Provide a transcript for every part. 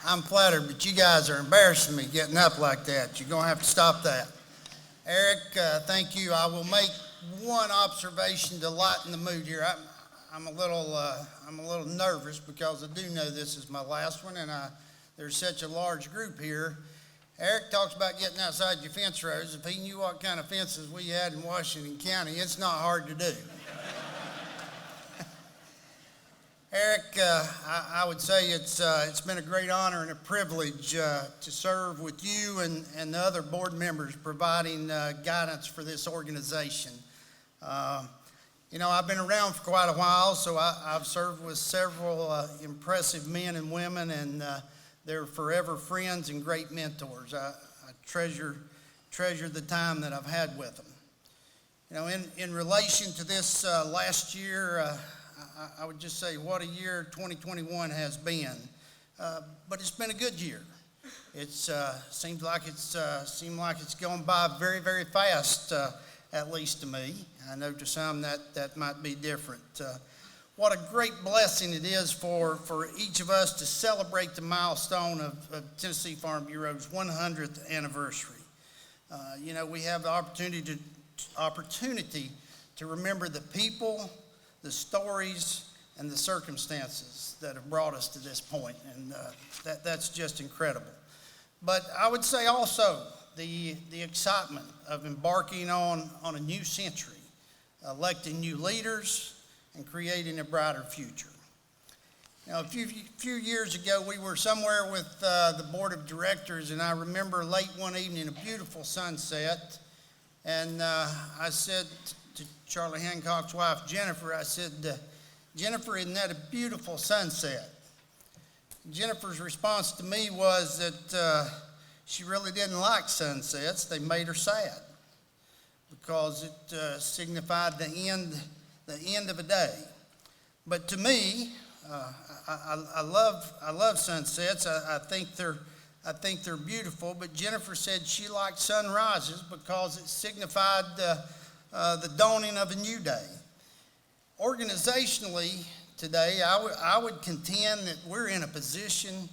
I'm flattered, but you guys are embarrassing me getting up like that. You're going to have to stop that. Eric, thank you. I will make one observation to lighten the mood here. I'm a little nervous because I do know this is my last one, and there's such a large group here. Eric talks about getting outside your fence rows. If he knew what kind of fences we had in Washington County, it's not hard to do. Eric, I would say it's been a great honor and a privilege to serve with you and the other board members providing guidance for this organization. I've been around for quite a while, so I've served with several impressive men and women, and they're forever friends and great mentors. I treasure the time that I've had with them. In relation to this last year, I would just say what a year 2021 has been, but it's been a good year. It seemed like it's going by very, very fast, at least to me. I know to some that might be different. What a great blessing it is for each of us to celebrate the milestone of Tennessee Farm Bureau's 100th anniversary. We have the opportunity to remember the people, the stories, and the circumstances that have brought us to this point, and that's just incredible. But I would say also the excitement of embarking on a new century, electing new leaders, and creating a brighter future. Now, a few years ago, we were somewhere with the board of directors, and I remember late one evening, a beautiful sunset, and I said to Charlie Hancock's wife, Jennifer, I said, Jennifer, isn't that a beautiful sunset? Jennifer's response to me was that she really didn't like sunsets. They made her sad because it signified the end of a day. But to me, I love sunsets. I think they're beautiful. But Jennifer said she liked sunrises because it signified the dawning of a new day. Organizationally today, I would contend that we're in a position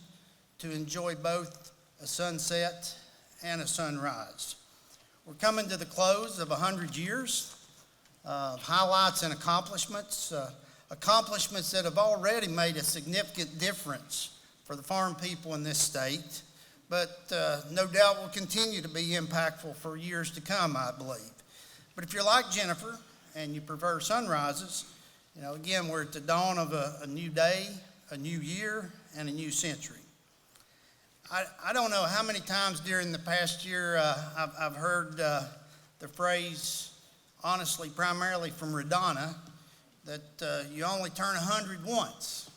to enjoy both a sunset and a sunrise. We're coming to the close of 100 years of highlights and accomplishments that have already made a significant difference for the farm people in this state, but no doubt will continue to be impactful for years to come, I believe. But if you're like Jennifer and you prefer sunrises, again, we're at the dawn of a new day, a new year, and a new century. I don't know how many times during the past year I've heard the phrase, honestly, primarily from Radonna, that you only turn 100 once.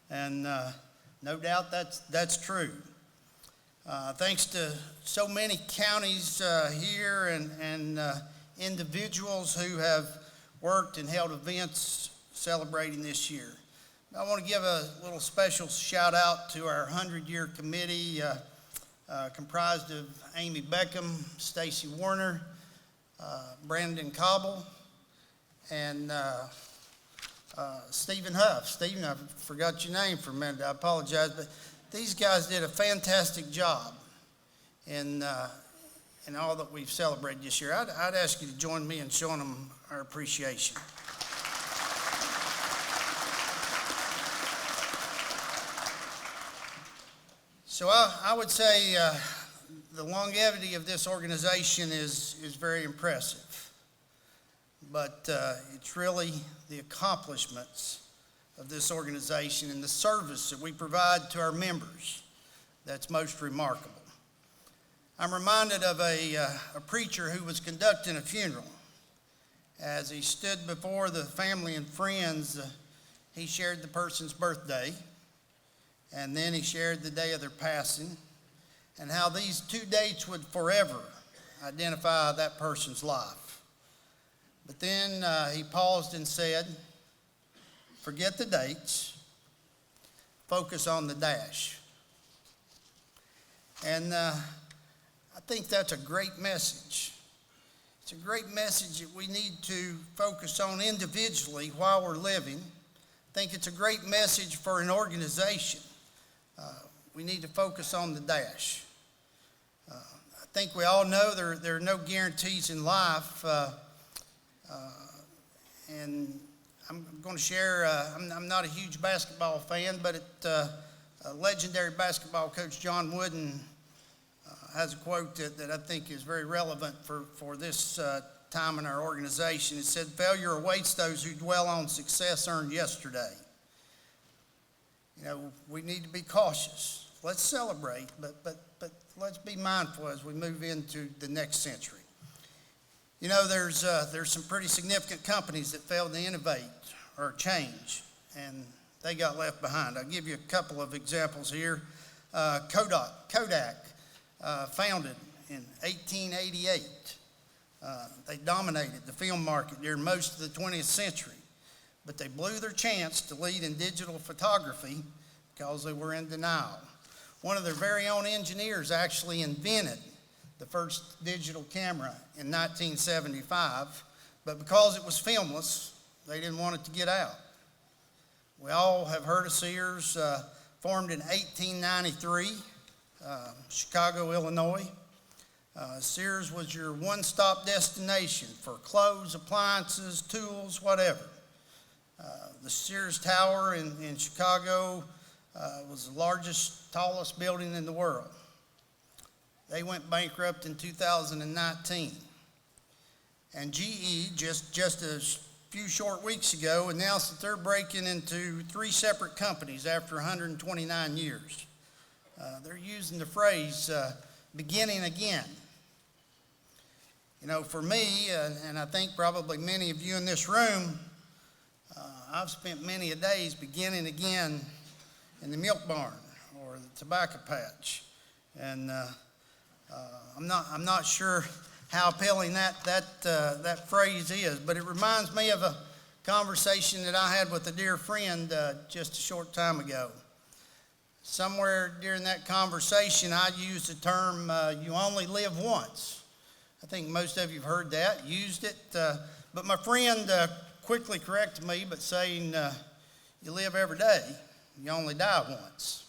And no doubt that's true. Thanks to so many counties here and individuals who have worked and held events celebrating this year. I want to give a little special shout out to our 100-year committee comprised of Amy Beckham, Stacy Warner, Brandon Cobble, and Stephen Huff. Stephen, I forgot your name for a minute. I apologize, but these guys did a fantastic job in all that we've celebrated this year. I'd ask you to join me in showing them our appreciation. So I would say the longevity of this organization is very impressive, but it's really the accomplishments of this organization and the service that we provide to our members that's most remarkable. I'm reminded of a preacher who was conducting a funeral. As he stood before the family and friends, he shared the person's birthday, and then he shared the day of their passing, and how these two dates would forever identify that person's life. But then he paused and said, forget the dates, focus on the dash. And I think that's a great message. It's a great message that we need to focus on individually while we're living. I think it's a great message for an organization. we need to focus on the dash. I think we all know there are no guarantees in life, and I'm going to share, I'm not a huge basketball fan, but legendary basketball coach John Wooden has a quote that I think is very relevant for this time in our organization. It said, "Failure awaits those who dwell on success earned yesterday." You know, we need to be cautious. Let's celebrate, but let's be mindful as we move into the next century. You know, there's some pretty significant companies that failed to innovate or change, and they got left behind. I'll give you a couple of examples here. Kodak, founded in 1888. They dominated the film market during most of the 20th century, but they blew their chance to lead in digital photography because they were in denial. One of their very own engineers actually invented the first digital camera in 1975, but because it was filmless, they didn't want it to get out. We all have heard of Sears, formed in 1893, Chicago, Illinois. Sears was your one-stop destination for clothes, appliances, tools, whatever. The Sears Tower in Chicago was the largest, tallest building in the world. They went bankrupt in 2019. And GE, just a few short weeks ago, announced that they're breaking into 3 separate companies after 129 years. They're using the phrase, beginning again. You know, for me, and I think probably many of you in this room, I've spent many a days beginning again in the milk barn or the tobacco patch. And I'm not sure how appealing that phrase is, but it reminds me of a conversation that I had with a dear friend just a short time ago. Somewhere during that conversation, I used the term, you only live once. I think most of you have heard that, used it, but my friend quickly corrected me, but saying, you live every day, you only die once.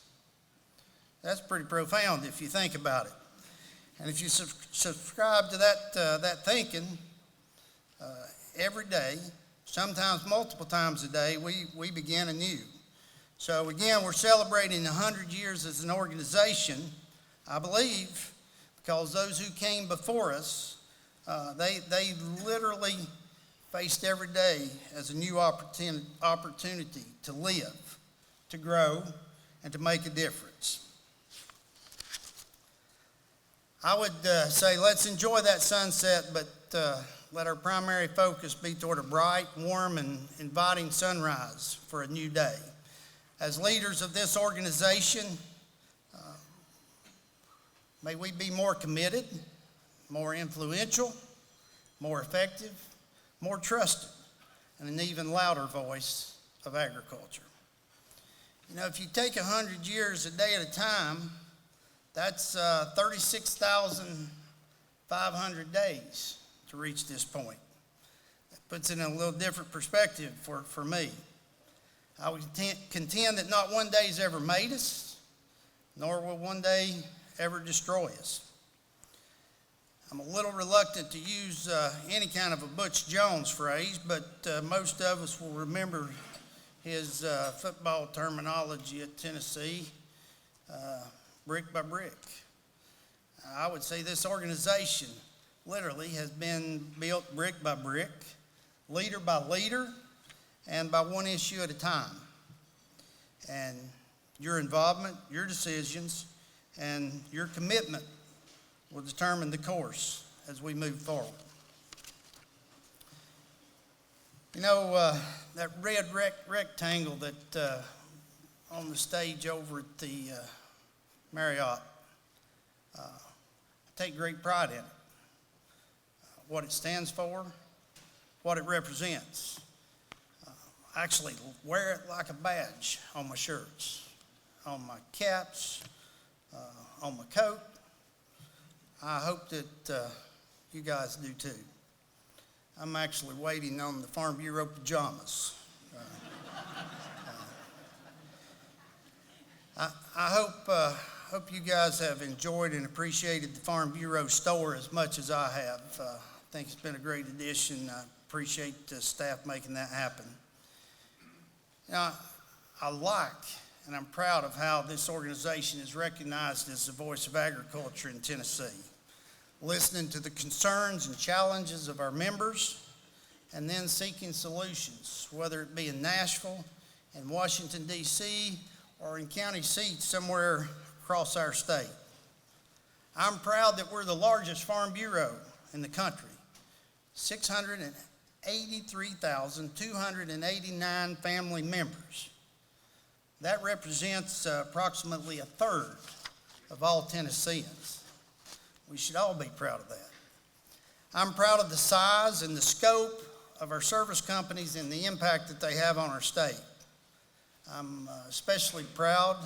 That's pretty profound if you think about it. And if you subscribe to that thinking, every day, sometimes multiple times a day, we begin anew. So again, we're celebrating 100 years as an organization, I believe, because those who came before us, they literally faced every day as a new opportunity to live, to grow, and to make a difference. I would say let's enjoy that sunset, but let our primary focus be toward a bright, warm, and inviting sunrise for a new day. As leaders of this organization, may we be more committed, more influential, more effective, more trusted, and an even louder voice of agriculture. You know, if you take 100 years a day at a time, that's 36,500 days to reach this point. That puts it in a little different perspective for me. I would contend that not one day's ever made us, nor will one day ever destroy us. I'm a little reluctant to use any kind of a Butch Jones phrase, but most of us will remember his football terminology at Tennessee, brick by brick. I would say this organization literally has been built brick by brick, leader by leader, and by one issue at a time. And your involvement, your decisions, and your commitment will determine the course as we move forward. You know, that red rectangle that on the stage over at the Marriott, I take great pride in it. What it stands for, what it represents. I actually wear it like a badge on my shirts, on my caps, on my coat. I hope that you guys do too. I'm actually waiting on the Farm Bureau pajamas. I hope you guys have enjoyed and appreciated the Farm Bureau store as much as I have. I think it's been a great addition. I appreciate the staff making that happen. Now, I like and I'm proud of how this organization is recognized as the voice of agriculture in Tennessee, listening to the concerns and challenges of our members and then seeking solutions, whether it be in Nashville, in Washington, D.C., or in county seats somewhere across our state. I'm proud that we're the largest farm bureau in the country, 683,289 family members. That represents approximately a third of all Tennesseans. We should all be proud of that. I'm proud of the size and the scope of our service companies and the impact that they have on our state. I'm especially proud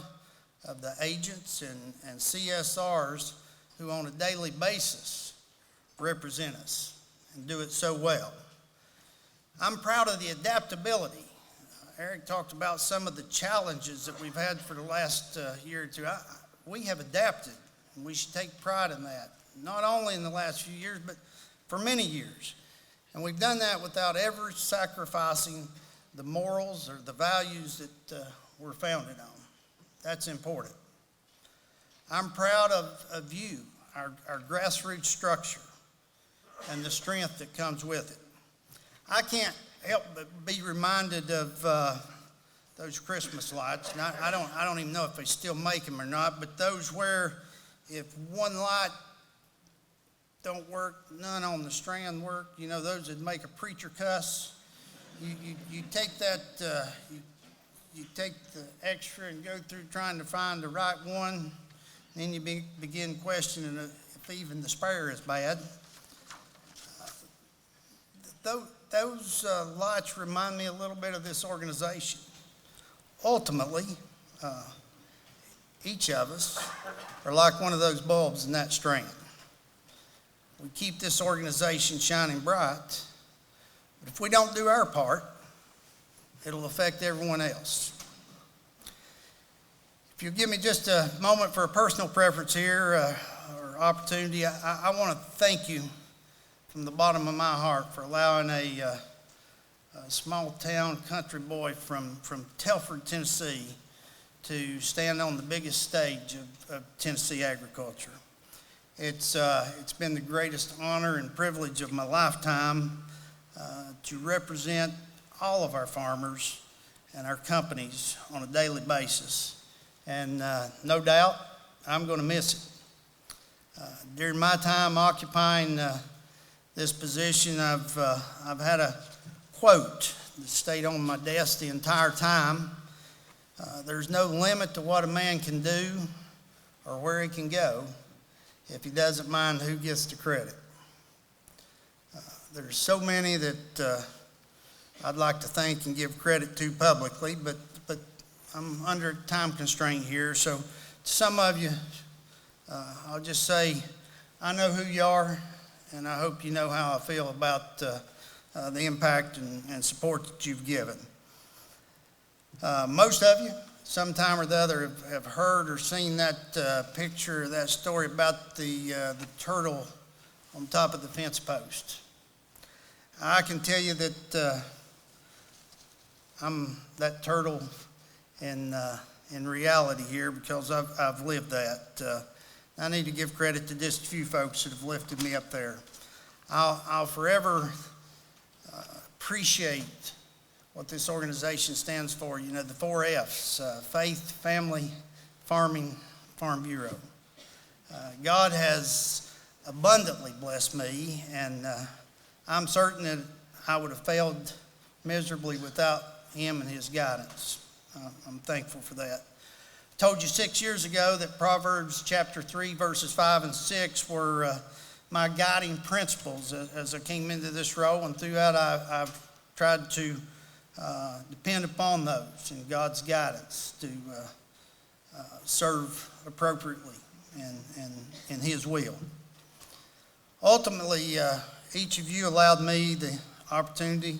of the agents and CSRs who on a daily basis represent us and do it so well. I'm proud of the adaptability. Eric talked about some of the challenges that we've had for the last year or two. We have adapted, and we should take pride in that, not only in the last few years, but for many years. And we've done that without ever sacrificing the morals or the values that we're founded on. That's important. I'm proud of you, our grassroots structure, and the strength that comes with it. I can't help but be reminded of those Christmas lights. And I don't even know if they still make them or not, but those where if one light don't work, none on the strand work, you know, those that make a preacher cuss. You take that, you take the extra and go through trying to find the right one, and then you begin questioning if even the spare is bad. Those lights remind me a little bit of this organization. Ultimately, each of us are like one of those bulbs in that strand. We keep this organization shining bright, but if we don't do our part, it'll affect everyone else. If you'll give me just a moment for a personal preference here or opportunity, I want to thank you from the bottom of my heart for allowing a small town country boy from Telford, Tennessee, to stand on the biggest stage of Tennessee agriculture. It's been the greatest honor and privilege of my lifetime to represent all of our farmers and our companies on a daily basis. And no doubt, I'm going to miss it. During my time occupying this position, I've had a quote that stayed on my desk the entire time. There's no limit to what a man can do or where he can go if he doesn't mind who gets the credit. There's so many that I'd like to thank and give credit to publicly, but I'm under a time constraint here. So to some of you, I'll just say, I know who you are, and I hope you know how I feel about the impact and support that you've given. Most of you, sometime or the other, have heard or seen that picture, that story about the turtle on top of the fence post. I can tell you that I'm that turtle in reality here because I've lived that. I need to give credit to just a few folks that have lifted me up there. I'll forever appreciate what this organization stands for. You know, the 4 F's, faith, family, farming, Farm Bureau. God has abundantly blessed me, and I'm certain that I would have failed miserably without him and his guidance. I'm thankful for that. I told you 6 years ago that Proverbs chapter 3, verses 5 and 6 were my guiding principles as I came into this role, and throughout I've tried to depend upon those and God's guidance to serve appropriately and in his will. Ultimately, each of you allowed me the opportunity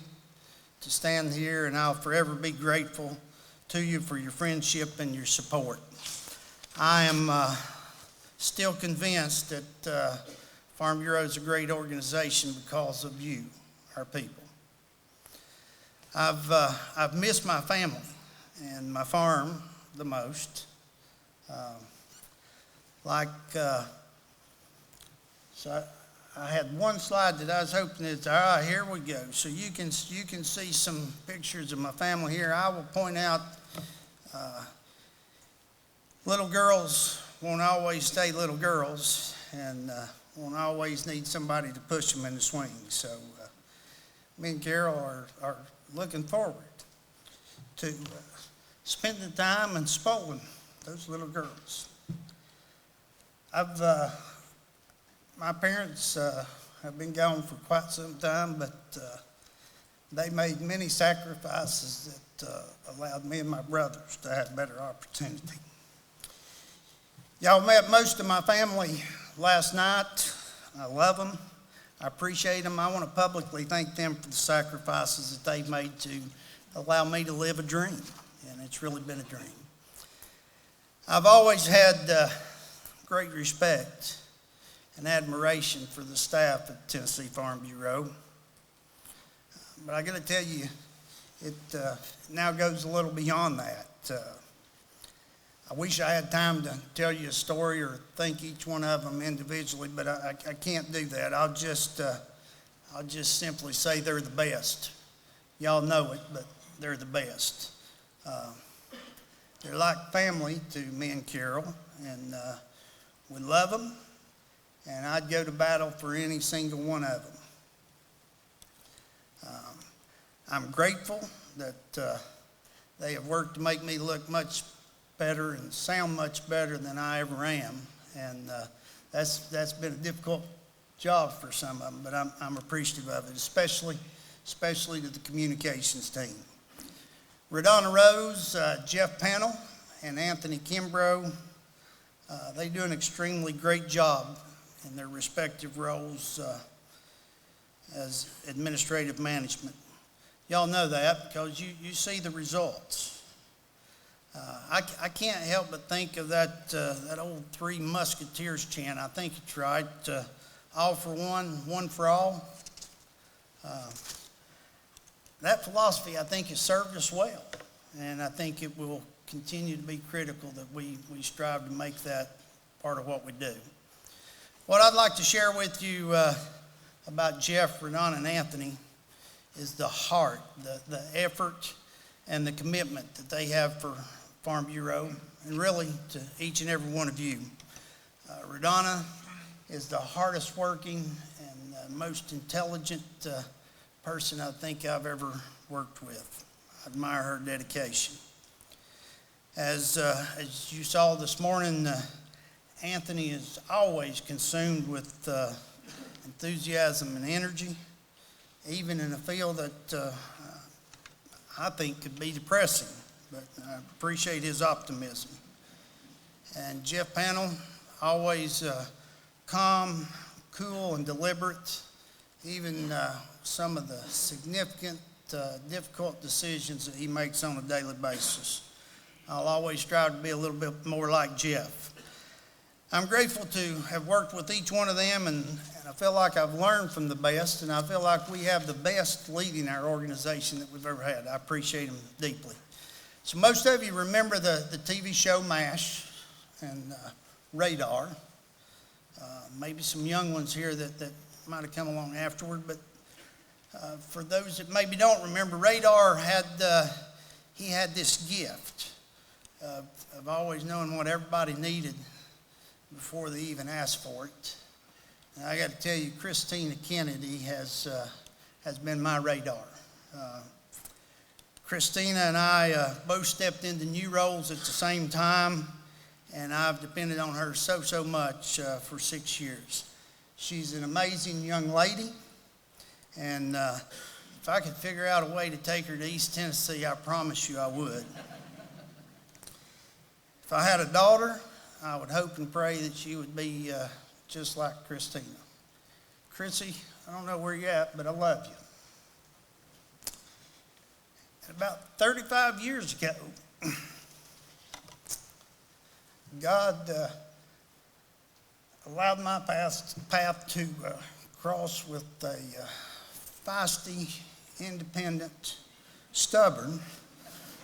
to stand here, and I'll forever be grateful to you for your friendship and your support. I am still convinced that Farm Bureau is a great organization because of you, our people. I've missed my family and my farm the most. So I had one slide that I was hoping that, all right, here we go. So you can see some pictures of my family here. I will point out little girls won't always stay little girls and won't always need somebody to push them in the swing. So me and Carol are looking forward to spending time and spoiling those little girls. My parents have been gone for quite some time, but they made many sacrifices that allowed me and my brothers to have better opportunity. Y'all met most of my family last night. I love them. I appreciate them. I want to publicly thank them for the sacrifices that they've made to allow me to live a dream, and it's really been a dream. I've always had great respect and admiration for the staff at Tennessee Farm Bureau. But I got to tell you, it now goes a little beyond that. I wish I had time to tell you a story or thank each one of them individually, but I can't do that. I'll just simply say they're the best. Y'all know it, but they're the best. They're like family to me and Carol, and we love them. And I'd go to battle for any single one of them. I'm grateful that they have worked to make me look much better and sound much better than I ever am. And that's been a difficult job for some of them, but I'm appreciative of it, especially to the communications team. Radonna Rose, Jeff Pannell, and Anthony Kimbrough, they do an extremely great job in their respective roles as administrative management. Y'all know that because you see the results. I can't help but think of that old Three Musketeers chant. I think it's right. All for one, one for all. That philosophy, I think, has served us well, and I think it will continue to be critical that we strive to make that part of what we do. What I'd like to share with you about Jeff, Radonna, and Anthony is the heart, the effort, and the commitment that they have for Farm Bureau, and really to each and every one of you. Radonna is the hardest working and most intelligent person I think I've ever worked with. I admire her dedication. As you saw this morning, Anthony is always consumed with enthusiasm and energy, even in a field that I think could be depressing, but I appreciate his optimism. And Jeff Pannell, always calm, cool, and deliberate, even some of the significant, difficult decisions that he makes on a daily basis. I'll always strive to be a little bit more like Jeff. I'm grateful to have worked with each one of them, and I feel like I've learned from the best, and I feel like we have the best leading our organization that we've ever had. I appreciate them deeply. So most of you remember the TV show MASH and Radar. Maybe some young ones here that might have come along afterward, but for those that maybe don't remember, Radar had this gift of always knowing what everybody needed before they even asked for it. And I got to tell you, Christina Kennedy has been my radar. Christina and I both stepped into new roles at the same time, and I've depended on her so much for 6 years. She's an amazing young lady, and if I could figure out a way to take her to East Tennessee, I promise you I would. If I had a daughter, I would hope and pray that she would be just like Christina. Chrissy, I don't know where you're at, but I love you. And about 35 years ago, God allowed my path to cross with a feisty, independent, stubborn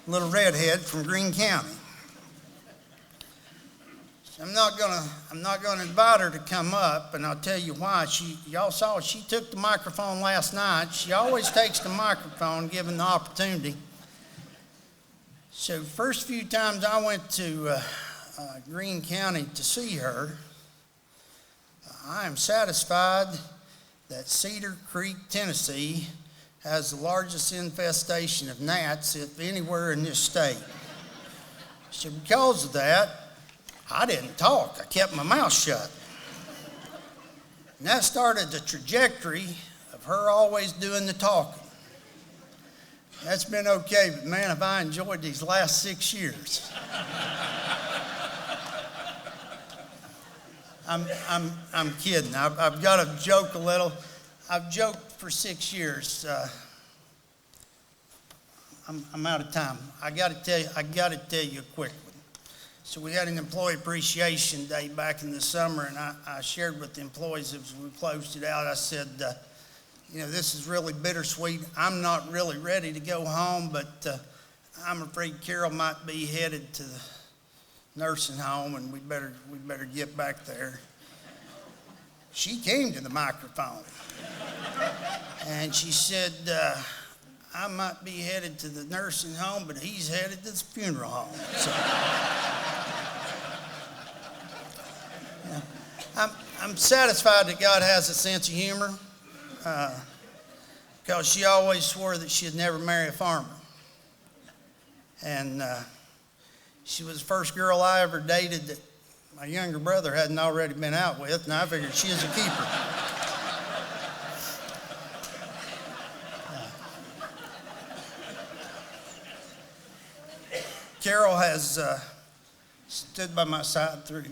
little redhead from Greene County. So I'm not gonna invite her to come up, and I'll tell you why. Y'all saw she took the microphone last night. She always takes the microphone given the opportunity. So the first few times I went to Greene County to see her, I am satisfied that Cedar Creek, Tennessee, has the largest infestation of gnats, if anywhere in this state. So because of that, I didn't talk. I kept my mouth shut. And that started the trajectory of her always doing the talking. That's been okay, but man, have I enjoyed these last 6 years. I'm kidding. I've got to joke a little. I've joked for 6 years. I'm out of time. I got to tell you a quick one. So we had an employee appreciation day back in the summer, and I shared with the employees as we closed it out. I said, this is really bittersweet. I'm not really ready to go home, but I'm afraid Carol might be headed to the nursing home, and we better get back there. She came to the microphone, and she said, I might be headed to the nursing home, but he's headed to the funeral home. So, I'm satisfied that God has a sense of humor, because she always swore that she'd never marry a farmer. And she was the first girl I ever dated that my younger brother hadn't already been out with, and I figured she was a keeper. Carol has stood by my side through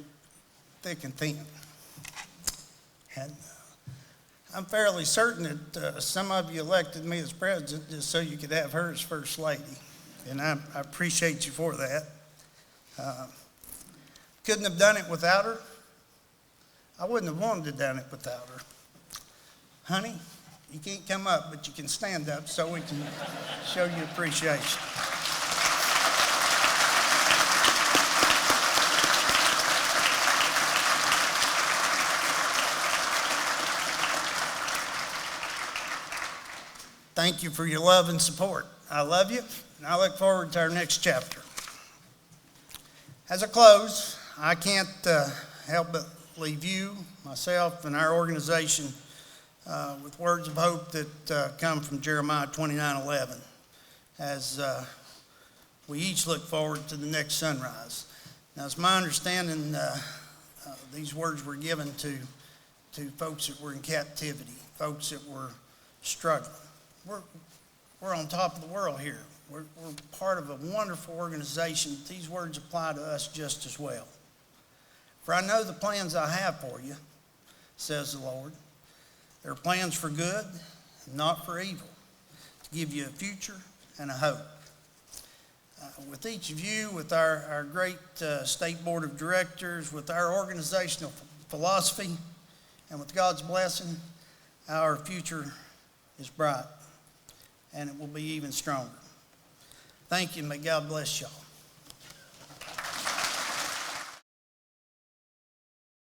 thick and thin. And I'm fairly certain that some of you elected me as president just so you could have her as first lady. And I appreciate you for that. Couldn't have done it without her. I wouldn't have wanted to have done it without her. Honey, you can't come up, but you can stand up so we can show you appreciation. Thank you for your love and support. I love you, and I look forward to our next chapter. As I close, I can't help but leave you, myself, and our organization with words of hope that come from Jeremiah 29:11, as we each look forward to the next sunrise. Now, it's my understanding these words were given to folks that were in captivity, folks that were struggling. We're on top of the world here. We're part of a wonderful organization. These words apply to us just as well. For I know the plans I have for you, says the Lord. They're plans for good, not for evil, to give you a future and a hope. With each of you, with our great state board of directors, with our organizational philosophy, and with God's blessing, our future is bright, and it will be even stronger. Thank you, and may God bless y'all.